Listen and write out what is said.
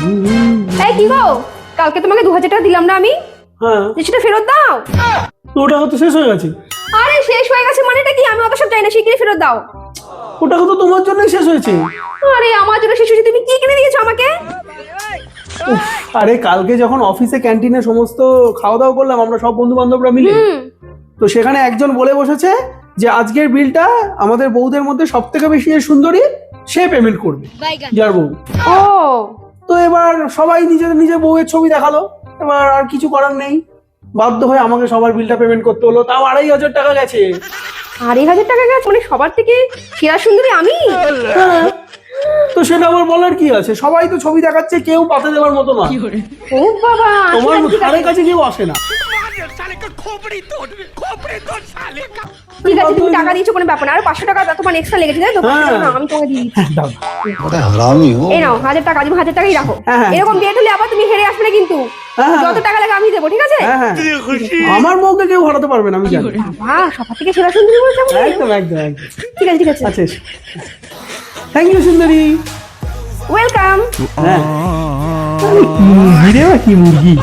এই কি গো, কালকে তোমাকে 2000 টাকা দিলাম না আমি? হ্যাঁ, সেটা ফেরত দাও। ওটা তো শেষ হয়ে গেছে। আরে শেষ হয়ে গেছে মানেটা কি? আমি অত সব জানি না, শিগগিরই ফেরত দাও। ওটা তো তোমার জন্যই শেষ হয়েছে। আরে আমার জন্য শেষ হয়েছে? তুমি কি কিনে দিয়েছো আমাকে? উফ, আরে কালকে যখন অফিসে ক্যান্টিনে সমস্ত খাওয়া দাওয়া করলাম আমরা সব বন্ধু বান্ধবরা মিলে, তো সেখানে একজন বলে বসেছে যে আজকের বিলটা আমাদের বউদের মধ্যে সব থেকে বেশি যে সুন্দরী সে পেমেন্ট করবে, যার বউ। ও তো এবার সবাই নিজের নিজের বউয়ের ছবি দেখালো, এবার আর কিছু করার নেই, বাধ্য হয়ে আমাকে সবার বিলটা পেমেন্ট করতে হলো, তাও 2500 টাকা গেছে। 2500 টাকা গেছে? মানে সবার থেকে সেরা সুন্দরী আমি? হ্যাঁ, তো সেটা আবার বলার কি আছে, সবাই তো ছবি দেখাচ্ছে, কেউ পাতে দেওয়ার মতো না। ও বাবা, তোমার ঠিক আছে, ধারে কাছে কেউ আসে না। ঠিক আছে, তুমি টাকা দিয়েছো কোনো ব্যাপার না। আর 500 টাকা তোমার এক্সট্রা লেগেছে তাই তো? হ্যাঁ। না, আমি তোমাকে দিয়ে দিচ্ছি। দাও। এই নাও 1000 টাকা, তুমি 1000 টাকাই রাখো। হ্যাঁ, হ্যাঁ। এরকম ডেট হলে আবার তুমি হেরে আসবে না কিন্তু। হ্যাঁ, হ্যাঁ। যত টাকা লাগে আমি দেবো, ঠিক আছে? হ্যাঁ, হ্যাঁ। আমার বউকে কেউ হারাতে পারবে না, আমি জানি। বাহ, সবার থেকে সেরা সুন্দরী বলছো আমাকে? একদম একদম একদম। ঠিক আছে, ঠিক আছে, আচ্ছা, থ্যাংক ইউ সুন্দরী। ওয়েলকাম। হ্যাঁ, আরে কি মুরগি রে, কি মুরগি।